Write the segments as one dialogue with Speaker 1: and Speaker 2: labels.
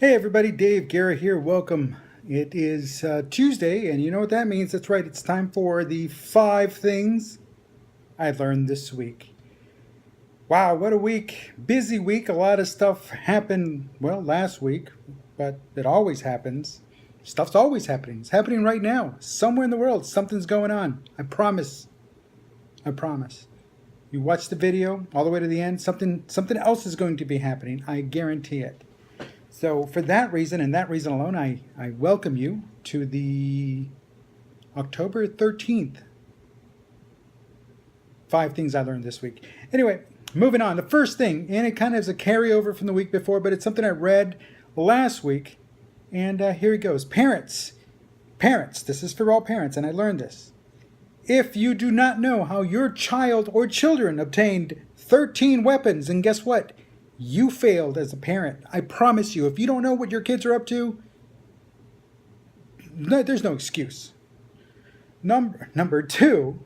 Speaker 1: Hey everybody, Dave Guerra here. Welcome. It is Tuesday, and you know what that means. That's right, it's time for the 5 things I learned this week. Wow, what a week. Busy week. A lot of stuff happened, well, last week, but it always happens. Stuff's always happening. It's happening right now. Somewhere in the world, something's going on. I promise. I promise. You watch the video all the way to the end, something else is going to be happening. I guarantee it. So for that reason and that reason alone, I welcome you to the October 13th 5 things I learned this week. Anyway, moving on. The first thing, and it kind of is a carryover from the week before, but it's something I read last week. And here it goes. Parents, this is for all parents, and I learned this. If you do not know how your child or children obtained 13 weapons, and guess what? You failed as a parent. I promise you, if you don't know what your kids are up to, no, there's no excuse. Number two,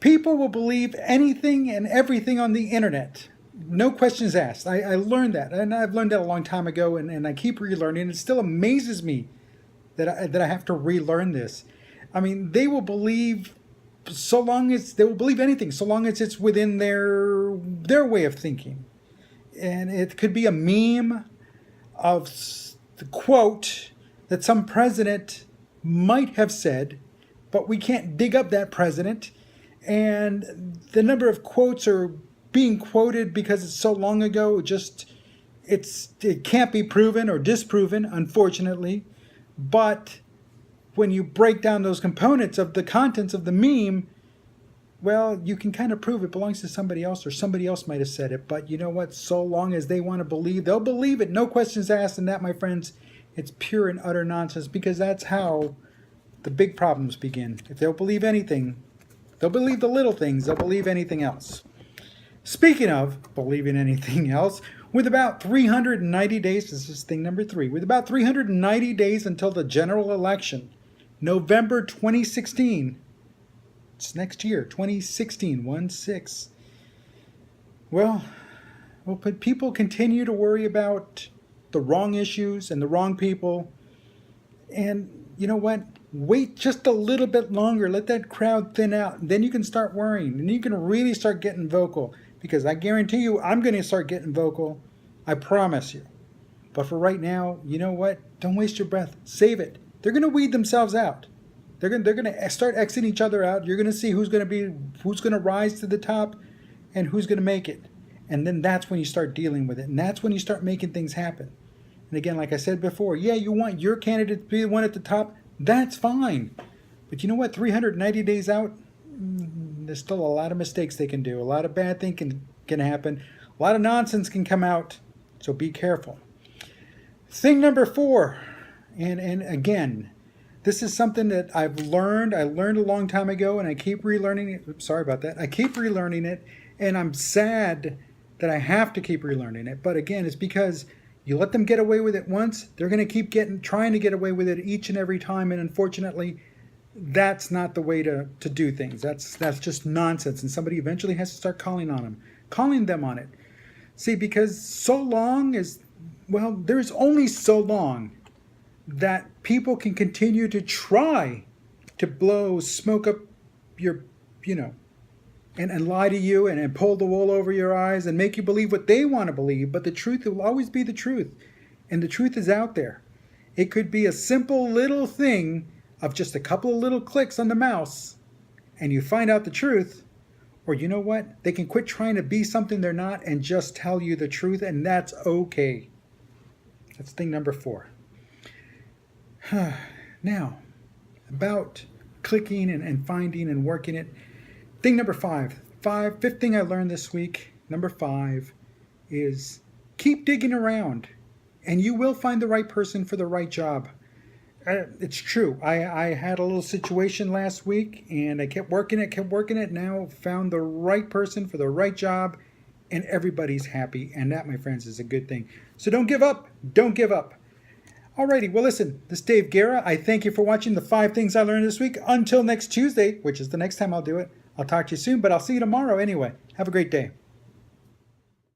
Speaker 1: people will believe anything and everything on the internet. No questions asked. I learned that, and I've learned that a long time ago, and I keep relearning. It still amazes me that I have to relearn this. I mean, they will believe they will believe anything so long as it's within their way of thinking. And it could be a meme of the quote that some president might have said, but we can't dig up that president. And the number of quotes are being quoted because it's so long ago, it can't be proven or disproven, unfortunately. But when you break down those components of the contents of the meme, well, you can kind of prove it belongs to somebody else, or somebody else might have said it. But you know what? So long as they want to believe, they'll believe it. No questions asked. And that, my friends, it's pure and utter nonsense, because that's how the big problems begin. If they'll believe anything, they'll believe the little things. They'll believe anything else. Speaking of believing anything else, with about 390 days, this is thing number 3, with about 390 days until the general election, November 2016. It's next year, 2016, 1-6. Well, but people continue to worry about the wrong issues and the wrong people. And you know what? Wait just a little bit longer. Let that crowd thin out. And then you can start worrying. And you can really start getting vocal. Because I guarantee you, I'm going to start getting vocal. I promise you. But for right now, you know what? Don't waste your breath. Save it. They're going to weed themselves out. They're going to start exiting each other out. You're going to see who's going to rise to the top and who's going to make it. And then that's when you start dealing with it. And that's when you start making things happen. And again, like I said before, yeah, you want your candidate to be the one at the top. That's fine. But you know what? 390 days out, there's still a lot of mistakes they can do. A lot of bad things can happen. A lot of nonsense can come out. So be careful. Thing number 4, and again, this is something that I've learned. I learned a long time ago, and I keep relearning it. Oops, sorry about that. I keep relearning it, and I'm sad that I have to keep relearning it. But again, it's because you let them get away with it once, they're going to keep trying to get away with it each and every time. And unfortunately, that's not the way to do things. That's just nonsense. And somebody eventually has to start calling them on it. See, because so long as, well, there's only so long that people can continue to try to blow smoke up your, and lie to you and pull the wool over your eyes and make you believe what they want to believe. But the truth will always be the truth. And the truth is out there. It could be a simple little thing of just a couple of little clicks on the mouse, and you find out the truth. Or you know what? They can quit trying to be something they're not and just tell you the truth, and that's okay. That's thing number 4. Now, about clicking and finding and working it. Thing number 5. Fifth thing I learned this week, number 5, is keep digging around, and you will find the right person for the right job. It's true. I had a little situation last week, and I kept working it, now found the right person for the right job, and everybody's happy. And that, my friends, is a good thing. So don't give up. Don't give up. Alrighty, well listen, this is Dave Guerra. I thank you for watching the 5 things I learned this week. Until next Tuesday, which is the next time I'll do it, I'll talk to you soon, but I'll see you tomorrow anyway. Have a great day.